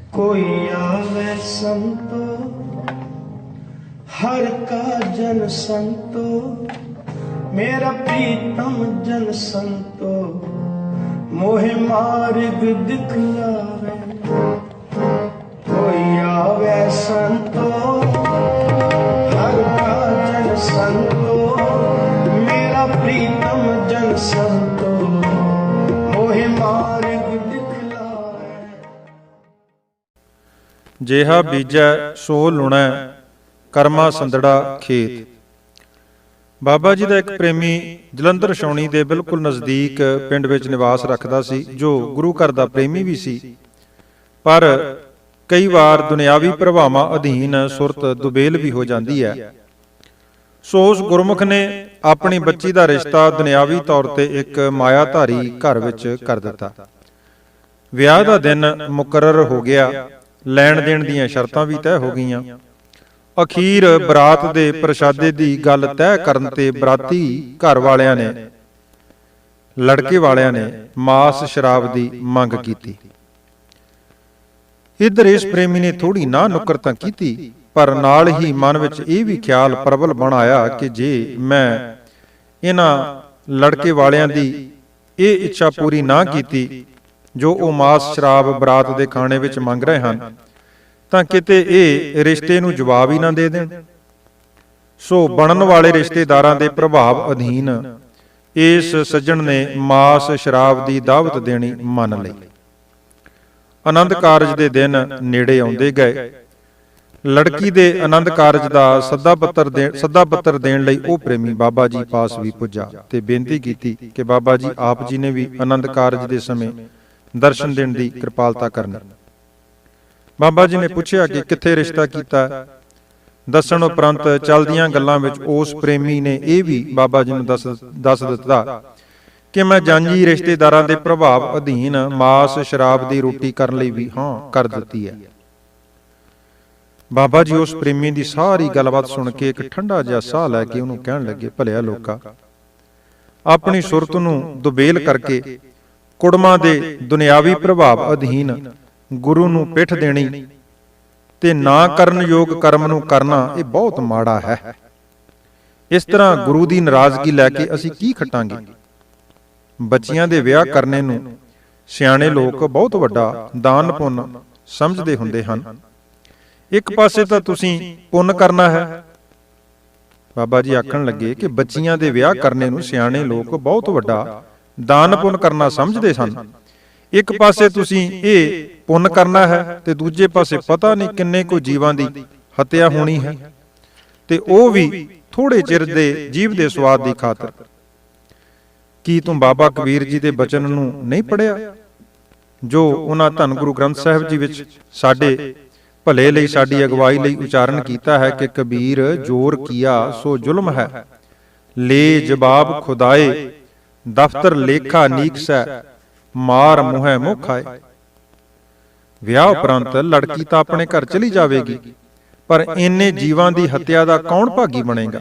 कोई आवे संतो हर का जन संतो, मेरा प्रीतम जन संतो मोहे मार्ग दिखलावे। कोई आवे संतो हर का जन संतो, मेरा प्रीतम जन संतो मोहे मार्ग दिखलावे। जेहा बीजै सो लुणै, ਕਰਮਾ ਸੰਦੜਾ ਖੇਤ। ਬਾਬਾ ਜੀ ਦਾ ਇੱਕ ਪ੍ਰੇਮੀ ਜਲੰਧਰ ਛਾਉਣੀ ਦੇ ਬਿਲਕੁਲ ਨਜ਼ਦੀਕ ਪਿੰਡ ਵਿੱਚ ਨਿਵਾਸ ਰੱਖਦਾ ਸੀ, ਜੋ ਗੁਰੂ ਘਰ ਦਾ ਪ੍ਰੇਮੀ ਵੀ ਸੀ, ਪਰ ਕਈ ਵਾਰ ਦੁਨਿਆਵੀ ਪ੍ਰਭਾਵਾਂ ਅਧੀਨ ਸੁਰਤ ਦੁਬੇਲ ਵੀ ਹੋ ਜਾਂਦੀ ਹੈ। ਸੋ ਉਸ ਗੁਰਮੁਖ ਨੇ ਆਪਣੀ ਬੱਚੀ ਦਾ ਰਿਸ਼ਤਾ ਦੁਨਿਆਵੀ ਤੌਰ ਤੇ ਇੱਕ ਮਾਇਆਧਾਰੀ ਘਰ ਵਿੱਚ ਕਰ ਦਿੱਤਾ। ਵਿਆਹ ਦਾ ਦਿਨ ਮੁਕਰਰ ਹੋ ਗਿਆ, ਲੈਣ ਦੇਣ ਦੀਆਂ ਸ਼ਰਤਾਂ ਵੀ ਤੈਅ ਹੋ ਗਈਆਂ। ਅਖੀਰ ਬਰਾਤ ਦੇ ਪ੍ਰਸ਼ਾਦੇ ਦੀ ਗੱਲ ਤੈਅ ਕਰਨ ਤੇ ਬਰਾਤੀ ਘਰ ਵਾਲਿਆਂ ਨੇ, ਲੜਕੇ ਵਾਲਿਆਂ ਨੇ ਮਾਸ ਸ਼ਰਾਬ ਦੀ ਮੰਗ ਕੀਤੀ। ਇੱਧਰ ਇਸ ਪ੍ਰੇਮੀ ਨੇ ਥੋੜੀ ਨਾ ਨੁੱਕਰ ਤਾਂ ਕੀਤੀ, ਪਰ ਨਾਲ ਹੀ ਮਨ ਵਿੱਚ ਇਹ ਵੀ ਖਿਆਲ ਪ੍ਰਬਲ ਬਣ ਆਇਆ ਕਿ ਜੇ ਮੈਂ ਇਹਨਾਂ ਲੜਕੇ ਵਾਲਿਆਂ ਦੀ ਇਹ ਇੱਛਾ ਪੂਰੀ ਨਾ ਕੀਤੀ ਜੋ ਉਹ ਮਾਸ ਸ਼ਰਾਬ ਬਰਾਤ ਦੇ ਖਾਣੇ ਵਿੱਚ ਮੰਗ ਰਹੇ ਹਨ, ਤਾਂ ਕਿਤੇ ਇਹ ਰਿਸ਼ਤੇ ਨੂੰ ਜਵਾਬ ਹੀ ਨਾ ਦੇ ਦੇਣ। ਸੋ ਬਣਨ ਵਾਲੇ ਰਿਸ਼ਤੇਦਾਰਾਂ ਦੇ ਪ੍ਰਭਾਵ ਅਧੀਨ ਇਸ ਸੱਜਣ ਨੇ ਮਾਸ ਸ਼ਰਾਬ ਦੀ ਦਾਵਤ ਦੇਣੀ ਮੰਨ ਲਈ। ਆਨੰਦ ਕਾਰਜ ਦੇ ਦਿਨ ਨੇੜੇ ਆਉਂਦੇ ਗਏ। ਲੜਕੀ ਦੇ ਆਨੰਦ ਕਾਰਜ ਦਾ ਸੱਦਾ ਪੱਤਰ ਦੇਣ ਲਈ ਉਹ ਪ੍ਰੇਮੀ ਬਾਬਾ ਜੀ ਪਾਸ ਵੀ ਪੁੱਜਾ ਤੇ ਬੇਨਤੀ ਕੀਤੀ ਕਿ ਬਾਬਾ ਜੀ ਆਪ ਜੀ ਨੇ ਵੀ ਆਨੰਦ ਕਾਰਜ ਦੇ ਸਮੇਂ ਦਰਸ਼ਨ ਦੇਣ ਦੀ ਕਿਰਪਾਲਤਾ ਕਰਨੀ। ਬਾਬਾ ਜੀ ਨੇ ਪੁੱਛਿਆ ਕਿ ਕਿੱਥੇ ਰਿਸ਼ਤਾ ਕੀਤਾ। ਦੱਸਣ ਉਪਰੰਤ ਚਲਦੀਆਂ ਗੱਲਾਂ ਵਿੱਚ ਉਸ ਪ੍ਰੇਮੀ ਨੇ ਇਹ ਵੀ ਬਾਬਾ ਜੀ ਨੂੰ ਦੱਸ ਦਿੱਤਾ ਕਿ ਮੈਂ ਜਾਂਜੀ ਰਿਸ਼ਤੇਦਾਰਾਂ ਦੇ ਪ੍ਰਭਾਵ ਅਧੀਨ ਮਾਸ ਸ਼ਰਾਬ ਦੀ ਰੋਟੀ ਕਰਨ ਲਈ ਵੀ ਹਾਂ ਕਰ ਦਿੱਤੀ ਹੈ। ਬਾਬਾ ਜੀ ਉਸ ਪ੍ਰੇਮੀ ਦੀ ਸਾਰੀ ਗੱਲਬਾਤ ਸੁਣ ਕੇ ਇੱਕ ਠੰਡਾ ਜਿਹਾ ਸਾਹ ਲੈ ਕੇ ਉਹਨੂੰ ਕਹਿਣ ਲੱਗੇ, ਭਲਿਆ ਲੋਕਾ, ਆਪਣੀ ਸੁਰਤ ਨੂੰ ਦੁਬੇਲ ਕਰਕੇ ਕੁੜਮਾਂ ਦੇ ਦੁਨਿਆਵੀ ਪ੍ਰਭਾਵ ਅਧੀਨ ਗੁਰੂ ਨੂੰ ਪਿੱਠ ਦੇਣੀ ਤੇ ਨਾ ਕਰਨ ਯੋਗ ਕਰਮ ਨੂੰ ਕਰਨਾ ਇਹ ਬਹੁਤ ਮਾੜਾ ਹੈ। ਇਸ ਤਰ੍ਹਾਂ ਗੁਰੂ ਦੀ ਨਾਰਾਜ਼ਗੀ ਲੈ ਕੇ ਅਸੀਂ ਕੀ ਖੱਟਾਂਗੇ। ਬੱਚੀਆਂ ਦੇ ਵਿਆਹ ਕਰਨੇ ਨੂੰ ਸਿਆਣੇ ਲੋਕ ਬਹੁਤ ਵੱਡਾ ਦਾਨ ਪੁੰਨ ਸਮਝਦੇ ਹੁੰਦੇ ਹਨ। ਇੱਕ ਪਾਸੇ ਤਾਂ ਤੁਸੀਂ ਪੁੰਨ ਕਰਨਾ ਹੈ। ਬਾਬਾ ਜੀ ਆਖਣ ਲੱਗੇ ਕਿ ਬੱਚੀਆਂ ਦੇ ਵਿਆਹ ਕਰਨੇ ਨੂੰ ਸਿਆਣੇ ਲੋਕ ਬਹੁਤ ਵੱਡਾ ਦਾਨ ਪੁੰਨ ਕਰਨਾ ਸਮਝਦੇ ਸਨ। ਇੱਕ ਪਾਸੇ ਤੁਸੀਂ ਇਹ ਪੁੰਨ ਕਰਨਾ ਹੈ ਤੇ ਦੂਜੇ ਪਾਸੇ ਪਤਾ ਨਹੀਂ ਕਿੰਨੇ ਕੁ ਜੀਵਾਂ ਦੀ ਹੱਤਿਆ ਹੋਣੀ ਹੈ, ਤੇ ਉਹ ਵੀ ਥੋੜੇ ਚਿਰ ਦੇ ਜੀਵ ਦੇ ਸਵਾਦ ਦੀ ਖਾਤਰ। ਕੀ ਤੂੰ ਬਾਬਾ ਕਬੀਰ ਜੀ ਦੇ ਬਚਨ ਨੂੰ ਨਹੀਂ ਪੜ੍ਹਿਆ, ਜੋ ਉਹਨਾਂ ਧੰਨ ਗੁਰੂ ਗ੍ਰੰਥ ਸਾਹਿਬ ਜੀ ਵਿੱਚ ਸਾਡੇ ਭਲੇ ਲਈ, ਸਾਡੀ ਅਗਵਾਈ ਲਈ ਉਚਾਰਨ ਕੀਤਾ ਹੈ ਕਿ ਕਬੀਰ ਜੋਰ ਕੀਆ ਸੋ ਜ਼ੁਲਮ ਹੈ, ਲੈ ਜਵਾਬ ਖੁਦਾਏ ਦਫ਼ਤਰ ਲੇਖਾ ਨੀਕਸੈ, ਮਾਰ ਮੁਹੈ ਮੁਖਾਏ। ਵਿਆਹ ਉਪਰੰਤ ਲੜਕੀ ਤਾਂ ਆਪਣੇ ਘਰ ਚਲੀ ਜਾਵੇਗੀ, ਪਰ ਇੰਨੇ ਜੀਵਾਂ ਦੀ ਹੱਤਿਆ ਦਾ ਕੌਣ ਭਾਗੀ ਬਣੇਗਾ।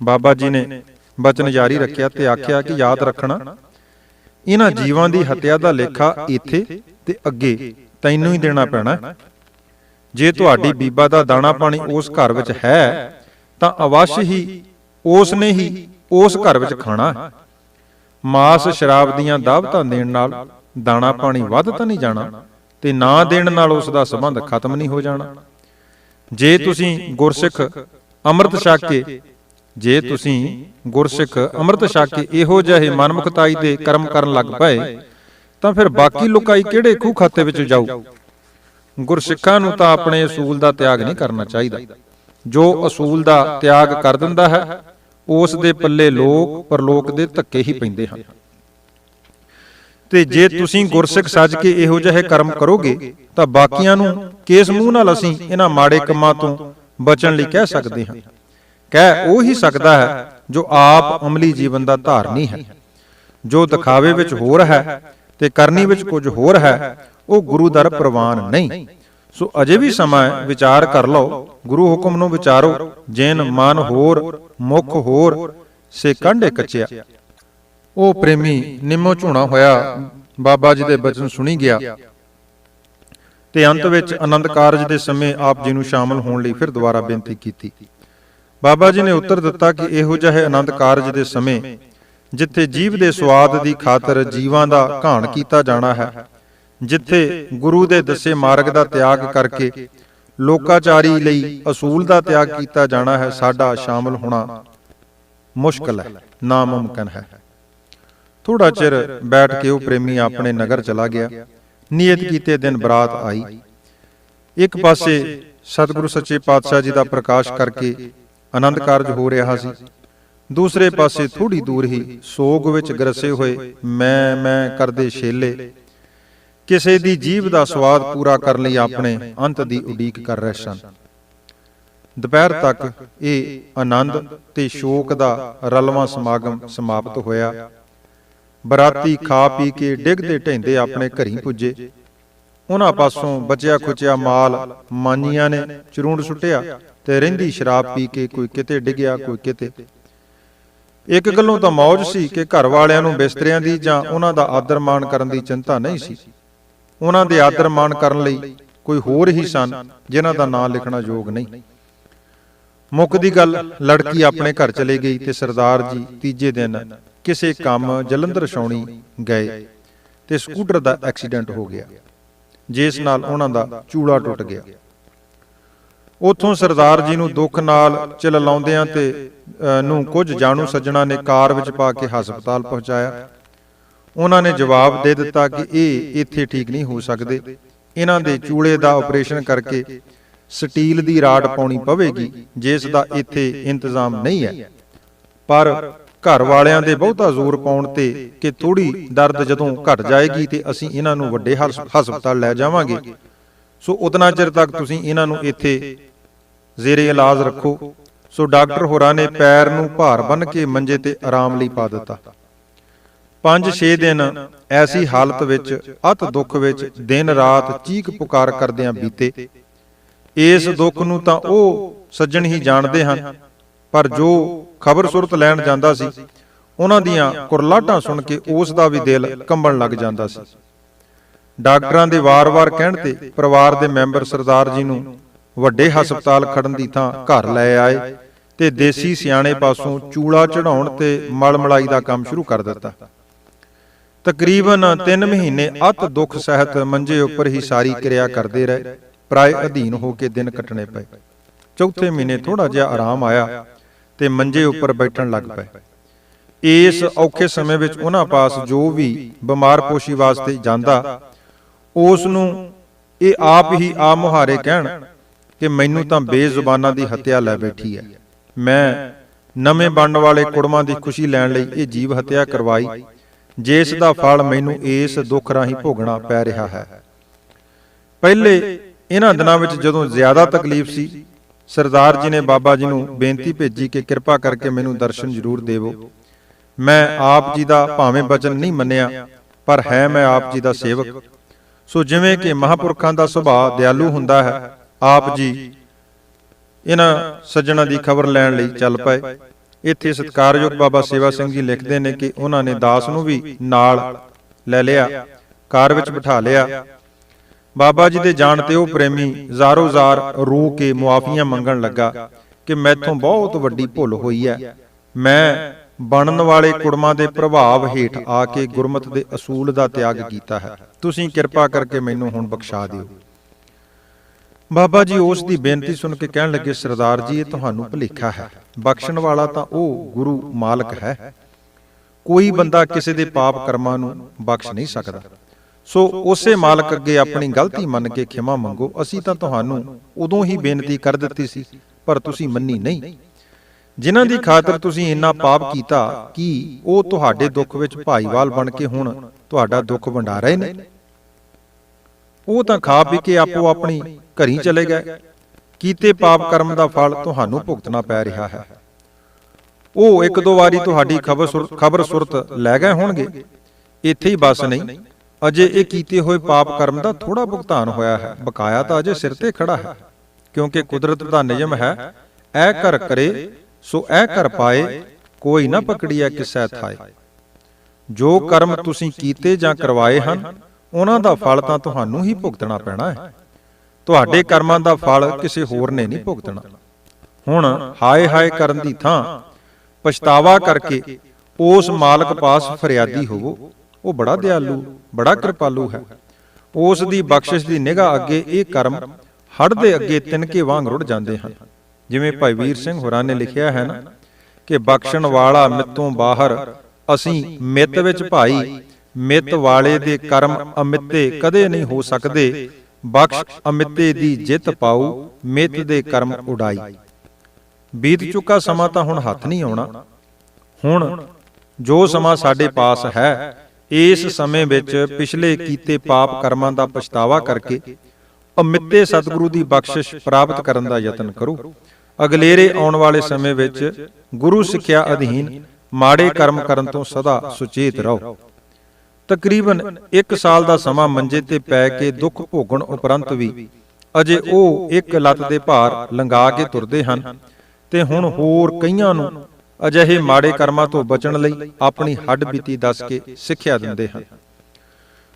ਬਾਬਾ ਜੀ ਨੇ ਬਚਨ ਜਾਰੀ ਰੱਖਿਆ ਤੇ ਆਖਿਆ ਕਿ ਯਾਦ ਰੱਖਣਾ, ਇਹਨਾਂ ਜੀਵਾਂ ਦੀ ਹੱਤਿਆ ਦਾ ਲੇਖਾ ਇੱਥੇ ਤੇ ਅੱਗੇ ਤੈਨੂੰ ਹੀ ਦੇਣਾ ਪੈਣਾ। ਜੇ ਤੁਹਾਡੀ ਬੀਬਾ ਦਾ ਦਾਣਾ ਪਾਣੀ ਉਸ ਘਰ ਵਿੱਚ ਹੈ ਤਾਂ ਅਵਸ਼ ਹੀ ਉਸ ਨੇ ਹੀ ਉਸ ਘਰ ਵਿੱਚ ਖਾਣਾ। ਮਾਸ ਸ਼ਰਾਬ ਦੀਆਂ ਦਾਵਤਾਂ ਦੇਣ ਨਾਲ ਦਾਣਾ ਪਾਣੀ ਵੱਧ ਤਾਂ ਨਹੀਂ ਜਾਣਾ, ਤੇ ਨਾ ਦੇਣ ਨਾਲ ਉਸ ਦਾ ਸੰਬੰਧ ਖਤਮ ਨਹੀਂ ਹੋ ਜਾਣਾ। ਜੇ ਤੁਸੀਂ ਗੁਰਸਿੱਖ ਅੰਮ੍ਰਿਤ ਛਕ ਕੇ ਇਹੋ ਜਿਹੇ ਮਨਮੁਖਤਾਈ ਦੇ ਕਰਮ ਕਰਨ ਲੱਗ ਪਏ ਤਾਂ ਫਿਰ ਬਾਕੀ ਲੁਕਾਈ ਕਿਹੜੇ ਖੂਹ ਖਾਤੇ ਵਿੱਚ ਜਾਊ। ਗੁਰਸਿੱਖਾਂ ਨੂੰ ਤਾਂ ਆਪਣੇ ਅਸੂਲ ਦਾ ਤਿਆਗ ਨਹੀਂ ਕਰਨਾ ਚਾਹੀਦਾ। ਜੋ ਅਸੂਲ ਦਾ ਤਿਆਗ ਕਰ ਦਿੰਦਾ ਹੈ ਉਸ ਦੇ ਪੱਲੇ ਲੋਕ ਪਰਲੋਕ ਦੇ ਧੱਕੇ ਹੀ ਪੈਂਦੇ ਹਨ। ਤੇ ਜੇ ਤੁਸੀਂ ਗੁਰਸਿੱਖ ਸੱਜ ਕੇ ਇਹੋ ਜਿਹੇ ਕਰਮ ਕਰੋਗੇ ਤਾਂ ਬਾਕੀਆਂ ਨੂੰ ਕਿਸ ਮੂੰਹ ਨਾਲ ਅਸੀਂ ਇਹਨਾਂ ਮਾੜੇ ਕੰਮਾਂ ਤੋਂ ਬਚਣ ਲਈ ਕਹਿ ਸਕਦੇ ਹਾਂ। ਕਹਿ ਉਹ ਹੀ ਸਕਦਾ ਹੈ ਜੋ ਆਪ ਅਮਲੀ ਜੀਵਨ ਦਾ ਧਾਰਨੀ ਹੈ। ਜੋ ਦਿਖਾਵੇ ਵਿੱਚ ਹੋਰ ਹੈ ਤੇ ਕਰਨੀ ਵਿੱਚ ਕੁਝ ਹੋਰ ਹੈ, ਉਹ ਗੁਰੂ ਦਰ ਪ੍ਰਵਾਨ ਨਹੀਂ। ਸੋ ਅਜੇ ਵੀ ਸਮਾਂ ਹੈ, ਵਿਚਾਰ ਕਰ ਲਓ, ਗੁਰੂ ਹੁਕਮ ਨੂੰ ਵਿਚਾਰੋ। ਜਿਨ ਮਨ ਹੋਰ ਮੁਖ ਹੋਰ ਸੇ ਕਾਂਢੇ ਕੱਚਿਆ। ਉਹ ਪ੍ਰੇਮੀ ਨਿੰਮੋ ਝੂਣਾ ਹੋਇਆ ਬਾਬਾ ਜੀ ਦੇ ਬਚਨ ਸੁਣੀ ਗਿਆ ਤੇ ਅੰਤ ਵਿੱਚ ਆਨੰਦ ਕਾਰਜ ਦੇ ਸਮੇਂ ਆਪ ਜੀ ਨੂੰ ਸ਼ਾਮਲ ਹੋਣ ਲਈ ਫਿਰ ਦੁਬਾਰਾ ਬੇਨਤੀ ਕੀਤੀ। ਬਾਬਾ ਜੀ ਨੇ ਉੱਤਰ ਦਿੱਤਾ ਕਿ ਇਹੋ ਜਿਹੇ ਆਨੰਦ ਕਾਰਜ ਦੇ ਸਮੇਂ ਜਿੱਥੇ ਜੀਵ ਦੇ ਸਵਾਦ ਦੀ ਖਾਤਰ ਜੀਵਾਂ ਦਾ ਘਾਣ ਕੀਤਾ ਜਾਣਾ ਹੈ, ਜਿੱਥੇ ਗੁਰੂ ਦੇ ਦੱਸੇ ਮਾਰਗ ਦਾ ਤਿਆਗ ਕਰਕੇ ਲੋਕਾਚਾਰੀ ਲਈ ਅਸੂਲ ਦਾ ਤਿਆਗ ਕੀਤਾ ਜਾਣਾ ਹੈ, ਸਾਡਾ ਸ਼ਾਮਲ ਹੋਣਾ ਮੁਸ਼ਕਲ ਹੈ, ਨਾਮੁਮਕਿਨ ਹੈ। ਥੋੜਾ ਚਿਰ ਬੈਠ ਕੇ ਉਹ ਪ੍ਰੇਮੀ ਆਪਣੇ ਨਗਰ ਚਲਾ ਗਿਆ। ਨਿਯਤ ਕੀਤੇ ਦਿਨ ਬਰਾਤ ਆਈ। ਇੱਕ ਪਾਸੇ ਸਤਿਗੁਰੂ ਸੱਚੇ ਪਾਤਸ਼ਾਹ ਜੀ ਦਾ ਪ੍ਰਕਾਸ਼ ਕਰਕੇ ਆਨੰਦ ਕਾਰਜ ਹੋ ਰਿਹਾ ਸੀ, ਦੂਸਰੇ ਪਾਸੇ ਥੋੜੀ ਦੂਰ ਹੀ ਸੋਗ ਵਿੱਚ ਗਰਸੇ ਹੋਏ ਮੈਂ ਕਰਦੇ ਛੇਲੇ ਕਿਸੇ ਦੀ ਜੀਭ ਦਾ ਸਵਾਦ ਪੂਰਾ ਕਰਨ ਲਈ ਆਪਣੇ ਅੰਤ ਦੀ ਉਡੀਕ ਕਰ ਰਹੇ ਸਨ। ਦੁਪਹਿਰ ਤੱਕ ਇਹ ਆਨੰਦ ਤੇ ਸ਼ੋਕ ਦਾ ਰਲਵਾਂ ਸਮਾਗਮ ਸਮਾਪਤ ਹੋਇਆ। ਬਰਾਤੀ ਖਾ ਪੀ ਕੇ ਡਿੱਗਦੇ ਢਹਿੰਦੇ ਆਪਣੇ ਘਰੀਂ ਪੁੱਜੇ। ਉਹਨਾਂ ਪਾਸੋਂ ਬਚਿਆ ਖੁਚਿਆ ਮਾਲ ਮਾਨੀਆਂ ਨੇ ਚਰੂੰਡ ਸੁੱਟਿਆ ਤੇ ਰਹਿੰਦੀ ਸ਼ਰਾਬ ਪੀ ਕੇ ਕੋਈ ਕਿਤੇ ਡਿੱਗਿਆ, ਕੋਈ ਕਿਤੇ। ਇੱਕ ਗੱਲੋਂ ਤਾਂ ਮੌਜ ਸੀ ਕਿ ਘਰ ਵਾਲਿਆਂ ਨੂੰ ਬਿਸਤਰਿਆਂ ਦੀ ਜਾਂ ਉਹਨਾਂ ਦਾ ਆਦਰ ਮਾਣ ਕਰਨ ਦੀ ਚਿੰਤਾ ਨਹੀਂ ਸੀ। ਉਹਨਾਂ ਦੇ ਆਦਰ ਮਾਣ ਕਰਨ ਲਈ ਕੋਈ ਹੋਰ ਹੀ ਸਨ ਜਿਨ੍ਹਾਂ ਦਾ ਨਾਂ ਲਿਖਣਾ ਯੋਗ ਨਹੀਂ। ਮੁੱਕਦੀ ਗੱਲ, ਲੜਕੀ ਆਪਣੇ ਘਰ ਚਲੇ ਗਈ ਤੇ ਸਰਦਾਰ ਜੀ ਤੀਜੇ ਦਿਨ ਕਿਸੇ ਕੰਮ ਜਲੰਧਰ ਛਾਉਣੀ ਗਏ ਤੇ ਸਕੂਟਰ ਦਾ ਐਕਸੀਡੈਂਟ ਹੋ ਗਿਆ, ਜਿਸ ਨਾਲ ਉਹਨਾਂ ਦਾ ਚੂੜਾ ਟੁੱਟ ਗਿਆ। ਉੱਥੋਂ ਸਰਦਾਰ ਜੀ ਨੂੰ ਦੁੱਖ ਨਾਲ ਚਿਲਲਾਉਂਦਿਆਂ ਤੇ ਨੂੰ ਕੁਝ ਜਾਣੂ ਸੱਜਣਾ ਨੇ ਕਾਰ ਵਿੱਚ ਪਾ ਕੇ ਹਸਪਤਾਲ ਪਹੁੰਚਾਇਆ। ਉਹਨਾਂ ਨੇ ਜਵਾਬ ਦੇ ਦਿੱਤਾ ਕਿ ਇਹ ਇੱਥੇ ਠੀਕ ਨਹੀਂ ਹੋ ਸਕਦੇ, ਇਹਨਾਂ ਦੇ ਚੂਲੇ ਦਾ ਆਪਰੇਸ਼ਨ ਕਰਕੇ ਸਟੀਲ ਦੀ ਰਾਡ ਪਾਉਣੀ ਪਵੇਗੀ, ਜਿਸ ਦਾ ਇੱਥੇ ਇੰਤਜ਼ਾਮ ਨਹੀਂ ਹੈ। ਪਰ ਘਰ ਵਾਲਿਆਂ ਦੇ ਬਹੁਤਾ ਜ਼ੋਰ ਪਾਉਣ ਤੇ ਕਿ ਥੋੜੀ ਦਰਦ ਜਦੋਂ ਘਟ ਜਾਏਗੀ ਤੇ ਅਸੀਂ ਇਹਨਾਂ ਨੂੰ ਵੱਡੇ ਹਸਪਤਾਲ ਲੈ ਜਾਵਾਂਗੇ, ਸੋ ਉਤਨਾ ਚਿਰ ਤੱਕ ਤੁਸੀਂ ਇਹਨਾਂ ਨੂੰ ਇੱਥੇ ਜ਼ੇਰੇ ਇਲਾਜ ਰੱਖੋ। ਸੋ ਡਾਕਟਰ ਹੋਰਾਂ ਨੇ ਪੈਰ ਨੂੰ ਭਾਰ ਬੰਨ੍ਹ ਕੇ ਮੰਜੇ ਤੇ ਆਰਾਮ ਲਈ ਪਾ ਦਿੱਤਾ। 5-6 ਦਿਨ ਐਸੀ ਹਾਲਤ ਵਿੱਚ, ਅਤ ਦੁੱਖ ਵਿੱਚ ਦਿਨ ਰਾਤ ਚੀਕ ਪੁਕਾਰ ਕਰਦਿਆਂ ਬੀਤੇ। ਇਸ ਦੁੱਖ ਨੂੰ ਤਾਂ ਉਹ ਸੱਜਣ ਹੀ ਜਾਣਦੇ ਹਨ, ਪਰ ਜੋ ਖਬਰ ਸੁਰਤ ਲੈਣ ਜਾਂਦਾ ਸੀ, ਉਹਨਾਂ ਦੀਆਂ ਕੁਰਲਾਟਾਂ ਸੁਣ ਕੇ ਉਸ ਦਾ ਵੀ ਦਿਲ ਕੰਬਣ ਲੱਗ ਜਾਂਦਾ ਸੀ। ਡਾਕਟਰਾਂ ਦੇ ਵਾਰ-ਵਾਰ ਕਹਿਣ ਤੇ ਪਰਿਵਾਰ ਦੇ ਮੈਂਬਰ ਸਰਦਾਰ ਜੀ ਨੂੰ ਵੱਡੇ ਹਸਪਤਾਲ ਖੜਨ ਦੀ ਥਾਂ ਘਰ ਲੈ ਆਏ ਤੇ ਦੇਸੀ ਸਿਆਣੇ ਪਾਸੋਂ ਚੂਲਾ ਚੜਾਉਣ ਤੇ ਮਲ ਮਲਾਈ ਦਾ ਕੰਮ ਸ਼ੁਰੂ ਕਰ ਦਿੱਤਾ। ਤਕਰੀਬਨ 3 ਮਹੀਨੇ ਅਤ ਦੁੱਖ ਸਹਿਤ ਮੰਜੇ ਉੱਪਰ ਹੀ ਸਾਰੀ ਕਿਰਿਆ ਕਰਦੇ ਰਹੇ। ਪ੍ਰਾਏ ਅਧੀਨ ਹੋ ਕੇ ਦਿਨ ਕੱਟਣੇ ਪਏ। ਚੌਥੇ ਮਹੀਨੇ ਥੋੜਾ ਜਿਹਾ ਆਰਾਮ ਆਇਆ ਤੇ ਮੰਜੇ ਉੱਪਰ ਬੈਠਣ ਲੱਗ ਪਏ। ਇਸ ਔਖੇ ਸਮੇਂ ਵਿੱਚ ਉਹਨਾਂ ਪਾਸ ਜੋ ਵੀ ਬਿਮਾਰ ਪੋਸ਼ੀ ਵਾਸਤੇ ਜਾਂਦਾ, ਉਸ ਨੂੰ ਇਹ ਆਪ ਹੀ ਆ ਮੁਹਾਰੇ ਕਹਿਣ ਕਿ ਮੈਨੂੰ ਤਾਂ ਬੇਜ਼ੁਬਾਨਾਂ ਦੀ ਹੱਤਿਆ ਲੈ ਬੈਠੀ ਹੈ। ਮੈਂ ਨਵੇਂ ਬਣਨ ਵਾਲੇ ਕੁੜਮਾਂ ਦੀ ਖੁਸ਼ੀ ਲੈਣ ਲਈ ਇਹ ਜੀਵ ਹੱਤਿਆ ਕਰਵਾਈ, ਜਿਸ ਦਾ ਫਲ ਮੈਨੂੰ ਇਸ ਦੁੱਖ ਰਾਹੀਂ ਭੋਗਣਾ ਪੈ ਰਿਹਾ ਹੈ। ਪਹਿਲੇ ਇਹਨਾਂ ਦਿਨਾਂ ਵਿੱਚ ਜਦੋਂ ਜ਼ਿਆਦਾ ਤਕਲੀਫ ਸੀ, ਸਰਦਾਰ ਜੀ ਨੇ ਬਾਬਾ ਜੀ ਨੂੰ ਬੇਨਤੀ ਭੇਜੀ ਕਿ ਕਿਰਪਾ ਕਰਕੇ ਮੈਨੂੰ ਦਰਸ਼ਨ ਜ਼ਰੂਰ ਦੇਵੋ। ਮੈਂ ਆਪ ਜੀ ਦਾ ਭਾਵੇਂ ਬਚਨ ਨਹੀਂ ਮੰਨਿਆ, ਪਰ ਹੈ ਮੈਂ ਆਪ ਜੀ ਦਾ ਸੇਵਕ। ਸੋ ਜਿਵੇਂ ਕਿ ਮਹਾਂਪੁਰਖਾਂ ਦਾ ਸੁਭਾਅ ਦਿਆਲੂ ਹੁੰਦਾ ਹੈ, ਆਪ ਜੀ ਇਹਨਾਂ ਸੱਜਣਾ ਦੀ ਖਬਰ ਲੈਣ ਲਈ ਚੱਲ ਪਏ। ਇੱਥੇ ਸਤਿਕਾਰਯੋਗ ਬਾਬਾ ਸੇਵਾ ਸਿੰਘ ਜੀ ਲਿਖਦੇ ਨੇ ਕਿ ਉਹਨਾਂ ਨੇ ਦਾਸ ਨੂੰ ਵੀ ਨਾਲ ਲੈ ਲਿਆ, ਕਾਰ ਵਿੱਚ ਬਿਠਾ ਲਿਆ। ਬਾਬਾ ਜੀ ਦੇ ਜਾਣ ਤੇ ਉਹ ਪ੍ਰੇਮੀ ਜ਼ਾਰੋ-ਜ਼ਾਰ ਰੋ ਕੇ ਮੁਆਫੀਆਂ ਮੰਗਣ ਲੱਗਾ ਕਿ ਮੈਥੋਂ ਬਹੁਤ ਵੱਡੀ ਭੁੱਲ ਹੋਈ ਹੈ। ਮੈਂ ਬਣਨ ਵਾਲੇ ਕੁੜਮਾਂ ਦੇ ਪ੍ਰਭਾਵ ਹੇਠ ਆ ਕੇ ਗੁਰਮਤ ਦੇ ਅਸੂਲ ਦਾ ਤਿਆਗ ਕੀਤਾ ਹੈ। ਤੁਸੀਂ ਕਿਰਪਾ ਕਰਕੇ ਮੈਨੂੰ ਹੁਣ ਬਖਸ਼ਾ ਦਿਓ। ਬਾਬਾ ਜੀ ਉਸ ਦੀ ਬੇਨਤੀ ਸੁਣ ਕੇ ਕਹਿਣ ਲੱਗੇ, ਸਰਦਾਰ ਜੀ, ਇਹ ਤੁਹਾਨੂੰ ਭੁਲੇਖਾ ਹੈ। ਬਖਸ਼ਣ ਵਾਲਾ ਤਾਂ ਉਹ ਗੁਰੂ ਮਾਲਕ ਹੈ। ਕੋਈ ਬੰਦਾ ਕਿਸੇ ਦੇ ਪਾਪ ਕਰਮਾਂ ਨੂੰ ਬਖਸ਼ ਨਹੀਂ ਸਕਦਾ। ਸੋ ਉਸੇ ਮਾਲਕ ਅੱਗੇ ਆਪਣੀ ਗਲਤੀ ਮੰਨ ਕੇ ਖਿਮਾ ਮੰਗੋ। ਅਸੀਂ ਤਾਂ ਤੁਹਾਨੂੰ ਉਦੋਂ ਹੀ ਬੇਨਤੀ ਕਰ ਦਿੱਤੀ ਸੀ, ਪਰ ਤੁਸੀਂ ਮੰਨੀ ਨਹੀਂ। ਜਿਨ੍ਹਾਂ ਦੀ ਖਾਤਰ ਤੁਸੀਂ ਇੰਨਾ ਪਾਪ ਕੀਤਾ, ਕੀ ਉਹ ਤੁਹਾਡੇ ਦੁੱਖ ਵਿੱਚ ਭਾਈਵਾਲ ਬਣ ਕੇ ਹੁਣ ਤੁਹਾਡਾ ਦੁੱਖ ਵੰਡਾ ਰਹੇ ਨੇ? ਉਹ ਤਾਂ ਖਾ ਪੀ ਕੇ ਆਪੋ ਆਪਣੀ ਘਰੀ ਚਲੇ ਗਏ। ਕੀਤੇ ਪਾਪ ਕਰਮ ਦਾ ਫਲ ਤੁਹਾਨੂੰ ਭੁਗਤਣਾ ਪੈ ਰਿਹਾ ਹੈ। ਉਹ ਇੱਕ ਦੋ ਵਾਰੀ ਤੁਹਾਡੀ ਖਬਰ ਸੁਰਤ ਲੈ ਗਏ ਹੋਣਗੇ। ਇੱਥੇ ਹੀ ਬਸ ਨਹੀਂ, ਅਜੇ ਇਹ ਕੀਤੇ ਹੋਏ ਪਾਪ ਕਰਮ ਦਾ ਥੋੜਾ ਭੁਗਤਾਨ ਹੋਇਆ ਹੈ, ਬਕਾਇਆ ਤਾਂ ਅਜੇ ਸਿਰ ਤੇ ਖੜਾ ਹੈ। ਕਿਉਂਕਿ ਕੁਦਰਤ ਦਾ ਨਿਯਮ ਹੈ, ਐ ਕਰ ਕਰੇ ਸੋ ਐ ਕਰ ਪਾਏ, ਕੋਈ ਨਾ ਪਕੜੀਐ ਕਿਸੈ ਥਾਏ। ਜੋ ਕਰਮ ਤੁਸੀਂ ਕੀਤੇ ਜਾਂ ਕਰਵਾਏ ਹਨ, ਉਹਨਾਂ ਦਾ ਫਲ ਤਾਂ ਤੁਹਾਨੂੰ ਹੀ ਭੁਗਤਣਾ ਪੈਣਾ ਹੈ। ਤੁਹਾਡੇ ਕਰਮਾਂ ਦਾ ਫਲ ਕਿਸੇ ਹੋਰ ਨੇ ਨਹੀਂ ਭੁਗਤਣਾ। ਹੁਣ ਹਾਏ ਹਾਏ ਕਰਨ ਦੀ ਥਾਂ ਪਛਤਾਵਾ ਕਰਕੇ ਉਸ ਮਾਲਕ ਪਾਸ ਫਰਿਆਦੀ ਹੋਵੋ। ਉਹ ਬੜਾ ਦਿਆਲੂ, ਬੜਾ ਕਿਰਪਾਲੂ ਹੈ। ਉਸ ਦੀ ਬਖਸ਼ਿਸ਼ ਦੀ ਨਿਗਾਹ ਅੱਗੇ ਇਹ ਕਰਮ ਹੜ੍ਹ ਦੇ ਅੱਗੇ ਤਿਨਕੇ ਵਾਂਗ ਰੁੜ ਜਾਂਦੇ ਹਨ। ਜਿਵੇਂ ਭਾਈ ਵੀਰ ਸਿੰਘ ਹੋਰਾਂ ਨੇ ਲਿਖਿਆ ਹੈ ਨਾ ਕਿ ਬਖਸ਼ਣ ਵਾਲਾ ਮਿੱਤੋਂ ਬਾਹਰ, ਅਸੀਂ ਮਿੱਤ ਵਿੱਚ ਭਾਈ। ਮਿੱਤ ਵਾਲੇ ਦੇ ਕਰਮ ਅਮਿੱਤੇ ਕਦੇ ਨਹੀਂ ਹੋ ਸਕਦੇ। ਬਖਸ਼ ਅਮਿੱਤੇ ਦੀ ਜਿੱਤ ਪਾਉ, ਮਿੱਤ ਦੇ ਕਰਮ ਉਡਾਈ। ਬੀਤ ਚੁੱਕਾ ਸਮਾਂ ਤਾਂ ਹੁਣ ਹੱਥ ਨਹੀਂ ਆਉਣਾ। ਹੁਣ ਜੋ ਸਮਾਂ ਸਾਡੇ ਪਾਸ ਹੈ, ਇਸ ਸਮੇਂ ਵਿੱਚ ਪਿਛਲੇ ਕੀਤੇ ਪਾਪ ਕਰਮਾਂ ਦਾ ਪਛਤਾਵਾ ਕਰਕੇ ਅਮਿੱਤੇ ਸਤਿਗੁਰੂ ਦੀ ਬਖਸ਼ਿਸ਼ ਪ੍ਰਾਪਤ ਕਰਨ ਦਾ ਯਤਨ ਕਰੋ। ਅਗਲੇਰੇ ਆਉਣ ਵਾਲੇ ਸਮੇਂ ਵਿੱਚ ਗੁਰੂ ਸਿੱਖਿਆ ਅਧੀਨ ਮਾੜੇ ਕਰਮ ਕਰਨ ਤੋਂ ਸਦਾ ਸੁਚੇਤ ਰਹੋ। ਤਕਰੀਬਨ 1 ਸਾਲ ਦਾ ਸਮਾਂ ਮੰਜੇ ਤੇ ਪੈ ਕੇ ਦੁੱਖ ਭੋਗਣ ਉਪਰੰਤ ਵੀ ਅਜੇ ਉਹ ਇੱਕ ਲੱਤ ਦੇ ਭਾਰ ਲੰਘਾ ਕੇ ਤੁਰਦੇ ਹਨ ਤੇ ਹੁਣ ਹੋਰ ਕਈਆਂ ਨੂੰ ਅਜਿਹੇ ਮਾੜੇ ਕਰਮਾਂ ਤੋਂ ਬਚਣ ਲਈ ਆਪਣੀ ਹੱਡ ਬੀਤੀ ਦੱਸ ਕੇ ਸਿੱਖਿਆ ਦਿੰਦੇ ਹਨ।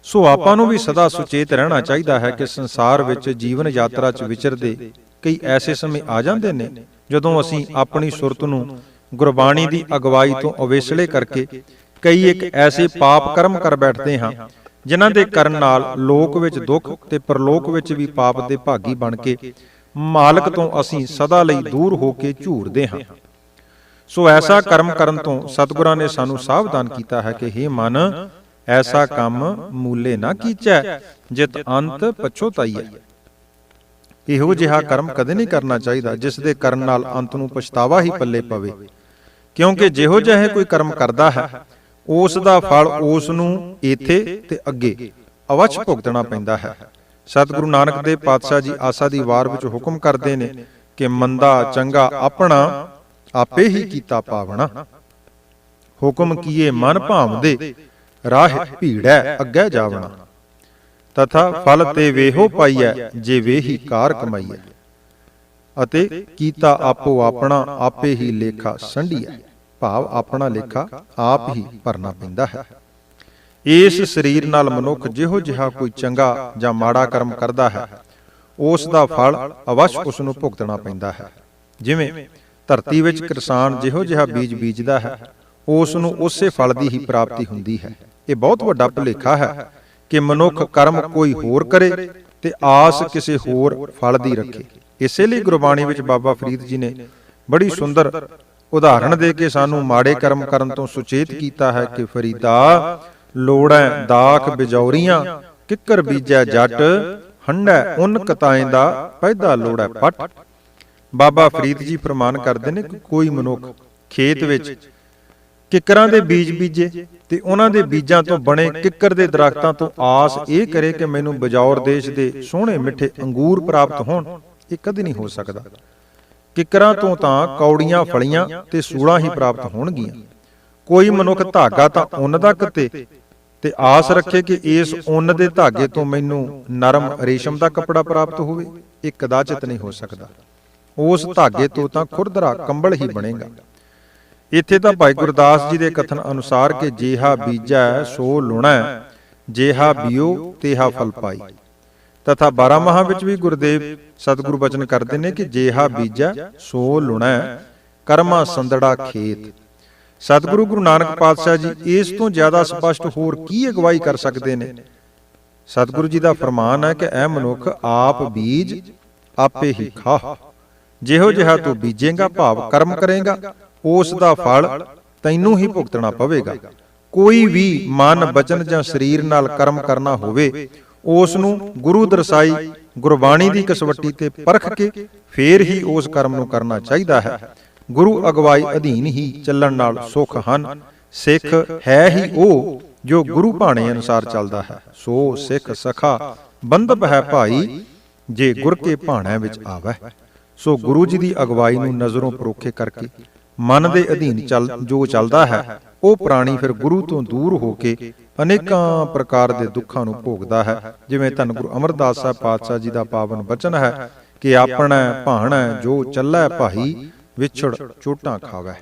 ਸੋ ਆਪਾਂ ਨੂੰ ਵੀ ਸਦਾ ਸੁਚੇਤ ਰਹਿਣਾ ਚਾਹੀਦਾ ਹੈ ਕਿ ਸੰਸਾਰ ਵਿੱਚ ਜੀਵਨ ਯਾਤਰਾ 'ਚ ਵਿਚਰਦੇ ਕਈ ਐਸੇ ਸਮੇਂ ਆ ਜਾਂਦੇ ਨੇ ਜਦੋਂ ਅਸੀਂ ਆਪਣੀ ਸੁਰਤ ਨੂੰ ਗੁਰਬਾਣੀ ਦੀ ਅਗਵਾਈ ਤੋਂ ਅਵੇਸਲੇ ਕਰਕੇ ਕਈ ਇੱਕ ਐਸੇ ਪਾਪ ਕਰਮ ਕਰ ਬੈਠਦੇ ਹਾਂ ਜਿਨ੍ਹਾਂ ਦੇ ਕਰਨ ਨਾਲ ਲੋਕ ਵਿੱਚ ਦੁੱਖ ਤੇ ਪਰਲੋਕ ਵਿੱਚ ਵੀ ਪਾਪ ਦੇ ਭਾਗੀ ਬਣ ਕੇ ਮਾਲਕ ਤੋਂ ਅਸੀਂ ਸਦਾ ਲਈ ਦੂਰ ਹੋ ਕੇ ਝੂਰਦੇ ਹਾਂ। ਸੋ ਐਸਾ ਕਰਮ ਕਰਨ ਤੋਂ ਸਤਿਗੁਰਾਂ ਨੇ ਸਾਨੂੰ ਸਾਵਧਾਨ ਕੀਤਾ ਹੈ ਕਿ ਹੇ ਮਨ, ਐਸਾ ਕੰਮ ਮੂਲੇ ਨਾ ਕੀਚੈ, ਜਿਤ ਅੰਤ ਪਛੋਤਾਈਐ। ਇਹੋ ਜਿਹਾ ਕਰਮ ਕਦੇ ਨਹੀਂ ਕਰਨਾ ਚਾਹੀਦਾ ਜਿਸ ਦੇ ਕਰਨ ਨਾਲ ਅੰਤ ਨੂੰ ਪਛਤਾਵਾ ਹੀ ਪੱਲੇ ਪਵੇ, ਕਿਉਂਕਿ ਜਿਹੋ ਜਿਹੇ ਕੋਈ ਕਰਮ ਕਰਦਾ ਹੈ ਉਸ ਦਾ ਫਲ ਉਸ ਨੂੰ ਇੱਥੇ ਤੇ ਅੱਗੇ ਅਵੱਛ ਭੁਗਤਣਾ ਪੈਂਦਾ ਹੈ। ਸਤਿਗੁਰੂ ਨਾਨਕ ਦੇਵ ਪਾਤਸ਼ਾਹ ਜੀ ਆਸਾ ਦੀ ਵਾਰ ਵਿੱਚ ਹੁਕਮ ਕਰਦੇ ਨੇ ਕਿ ਮੰਦਾ ਚੰਗਾ ਆਪਣਾ ਆਪੇ ਹੀ ਕੀਤਾ ਪਾਵਣਾ। ਹੁਕਮ ਕੀਏ ਮਨ ਭਾਵਦੇ, ਰਾਹ ਭੀੜੈ ਅੱਗੇ ਜਾਵਣਾ। ਤਥਾ ਫਲ ਤੇ ਵੇਹੋ ਪਾਈਐ, ਜੇ ਵੇਹੀ ਕਾਰ ਕਮਾਈਐ। ਅਤੇ ਕੀਤਾ ਆਪੋ ਆਪਣਾ, ਆਪੇ ਹੀ ਲੇਖਾ ਸੰਢੀਐ। ਭਾਵ ਆਪਣਾ ਲੇਖਾ ਆਪ ਹੀ ਭਰਨਾ ਪੈਂਦਾ ਹੈ। ਇਸ ਸਰੀਰ ਨਾਲ ਮਨੁੱਖ ਜਿਹੋ ਜਿਹਾ ਕੋਈ ਚੰਗਾ ਜਾਂ ਮਾੜਾ ਕਰਮ ਕਰਦਾ ਹੈ ਉਸ ਦਾ ਫਲ ਅਵੱਸ਼ ਉਸ ਨੂੰ ਭੁਗਤਣਾ ਪੈਂਦਾ ਹੈ। ਜਿਵੇਂ ਧਰਤੀ ਵਿੱਚ ਕਿਸਾਨ ਜਿਹੋ ਜਿਹਾ ਬੀਜ ਬੀਜਦਾ ਹੈ ਉਸ ਨੂੰ ਉਸੇ ਫਲ ਦੀ ਹੀ ਪ੍ਰਾਪਤੀ ਹੁੰਦੀ ਹੈ। ਇਹ ਬਹੁਤ ਵੱਡਾ ਭੁਲੇਖਾ ਹੈ ਕਿ ਮਨੁੱਖ ਕਰਮ ਕੋਈ ਹੋਰ ਕਰੇ ਤੇ ਆਸ ਕਿਸੇ ਹੋਰ ਫਲ ਦੀ ਰੱਖੇ। ਇਸੇ ਲਈ ਗੁਰਬਾਣੀ ਵਿੱਚ ਬਾਬਾ ਫਰੀਦ ਜੀ ਨੇ ਬੜੀ ਸੁੰਦਰ ਉਦਾਹਰਣ ਦੇ ਕੇ ਸਾਨੂੰ ਮਾੜੇ ਕਰਮ ਕਰਨ ਤੋਂ ਸੁਚੇਤ ਕੀਤਾ ਹੈ ਕਿ ਫਰੀਦਾ, ਲੋੜੈ ਦਾਖ ਬਿਜੌਰੀਆਂ, ਕਿੱਕਰ ਬੀਜੈ ਜੱਟ, ਹੰਡੈ ਉਨ ਕਤਾਏ ਦਾ ਪੈਦਾ ਲੋੜੈ ਪੱਟ। ਬਾਬਾ ਫਰੀਦ ਜੀ ਫਰਮਾਨ ਕਰਦੇ ਨੇ ਕਿ ਕੋਈ ਮਨੁੱਖ ਖੇਤ ਵਿੱਚ ਕਿੱਕਰਾਂ ਦੇ ਬੀਜ ਬੀਜੇ ਤੇ ਉਹਨਾਂ ਦੇ ਬੀਜਾਂ ਤੋਂ ਬਣੇ ਕਿੱਕਰ ਦੇ ਦਰਖਤਾਂ ਤੋਂ ਆਸ ਇਹ ਕਰੇ ਕਿ ਮੈਨੂੰ ਬਜੌਰ ਦੇਸ਼ ਦੇ ਸੋਹਣੇ ਮਿੱਠੇ ਅੰਗੂਰ ਪ੍ਰਾਪਤ ਹੋਣ, ਇਹ ਕਦੇ ਨਹੀਂ ਹੋ ਸਕਦਾ। ਕਿੱਕਰਾਂ ਤੋਂ ਤਾਂ ਕੌੜੀਆਂ ਫਲੀਆਂ ਤੇ ਸੂਲਾਂ ਹੀ ਪ੍ਰਾਪਤ ਹੋਣਗੀਆਂ। ਕੋਈ ਮਨੁੱਖ ਧਾਗਾ ਤਾਂ ਉੱਨ ਦਾ ਕੱਤੇ ਤੇ ਆਸ ਰੱਖੇ ਕਿ ਇਸ ਉੱਨ ਦੇ ਧਾਗੇ ਤੋਂ ਮੈਨੂੰ ਨਰਮ ਰੇਸ਼ਮ ਦਾ ਕੱਪੜਾ ਪ੍ਰਾਪਤ ਹੋਵੇ, ਇਹ ਕਦਾਚਿਤ ਨਹੀਂ ਹੋ ਸਕਦਾ। ਉਸ ਧਾਗੇ ਤੋਂ ਤਾਂ ਖੁਰਦਰਾ ਕੰਬਲ ਹੀ ਬਣੇਗਾ। ਇੱਥੇ ਤਾਂ ਭਾਈ ਗੁਰਦਾਸ ਜੀ ਦੇ ਕਥਨ ਅਨੁਸਾਰ ਕਿ ਜੇਹਾ ਬੀਜੈ ਸੋ ਲੁਣੈ, ਜੇਹਾ ਬੀਓ ਤੇਹਾ ਫਲ ਪਾਈ। ਤਥਾ 12 ਮਹਾ ਵਿੱਚ ਵੀ ਗੁਰਦੇਵ ਸਤਿਗੁਰੂ ਬਚਨ ਕਰਦੇ ਨੇ ਕਿ ਜੇਹਾ ਬੀਜੈ ਸੋ ਲੁਣੈ, ਕਰਮਾ ਸੰਦੜਾ ਖੇਤ। ਸਤਿਗੁਰੂ ਗੁਰੂ ਨਾਨਕ ਪਾਤਸ਼ਾਹ ਜੀ ਇਸ ਤੋਂ ਜ਼ਿਆਦਾ ਸਪਸ਼ਟ ਹੋਰ ਕੀ ਅਗਵਾਈ ਕਰ ਸਕਦੇ ਨੇ। ਸਤਿਗੁਰੂ ਜੀ ਦਾ ਫਰਮਾਨ ਹੈ ਕਿ ਐ ਮਨੁੱਖ ਆਪ ਬੀਜ ਆਪੇ ਹੀ ਖਾਹ। ਜਿਹੋ ਜਿਹਾ ਤੂੰ ਬੀਜੇਗਾ ਭਾਵ ਕਰਮ ਕਰੇਗਾ ਉਸ ਦਾ ਫਲ ਤੈਨੂੰ ਹੀ ਭੁਗਤਣਾ ਪਵੇਗਾ। ਕੋਈ ਵੀ ਮਨ ਬਚਨ ਜਾਂ ਸਰੀਰ ਨਾਲ ਕਰਮ ਕਰਨਾ ਹੋਵੇ ਉਸ ਨੂੰ ਗੁਰੂ ਦਰਸਾਈ ਗੁਰਬਾਣੀ ਦੀ ਕਸਵੱਟੀ ਤੇ ਪਰਖ ਕੇ ਫੇਰ ਹੀ ਉਸ ਕਰਮ ਨੂੰ ਕਰਨਾ ਚਾਹੀਦਾ ਹੈ। ਗੁਰੂ ਅਗਵਾਈ ਅਧੀਨ ਹੀ ਚੱਲਣ ਨਾਲ ਸੁਖ ਹਨ। ਸਿੱਖ ਹੈ ਹੀ ਉਹ ਜੋ ਗੁਰੂ ਭਾਣੇ ਅਨੁਸਾਰ ਚੱਲਦਾ ਹੈ। ਸੋ ਸਿੱਖ ਸਖਾ ਬੰਧਪ ਹੈ ਭਾਈ, ਜੇ ਗੁਰ ਕੇ ਭਾਣੇ ਵਿੱਚ ਆਵੈ। ਸੋ ਗੁਰੂ ਜੀ ਦੀ ਅਗਵਾਈ ਨੂੰ ਨਜ਼ਰੋਂ ਪਰੋਖੇ ਕਰਕੇ ਮਨ ਦੇ ਅਧੀਨ ਜੋ ਚੱਲਦਾ ਹੈ ਉਹ ਪ੍ਰਾਣੀ ਫਿਰ ਗੁਰੂ ਤੋਂ ਦੂਰ ਹੋ ਕੇ ਅਨੇਕਾਂ ਪ੍ਰਕਾਰ ਦੇ ਦੁੱਖਾਂ ਨੂੰ ਭੋਗਦਾ ਹੈ। ਜਿਵੇਂ ਧੰਨ ਗੁਰੂ ਅਮਰਦਾਸ ਸਾਹਿਬ ਪਾਤਸ਼ਾਹ ਜੀ ਦਾ ਪਾਵਨ ਬਚਨ ਹੈ ਕਿ ਆਪਣਾ ਭਾਣਾ ਜੋ ਚੱਲੈ ਭਾਈ, ਵਿਛੜ ਚੋਟਾਂ ਖਾਵੈ।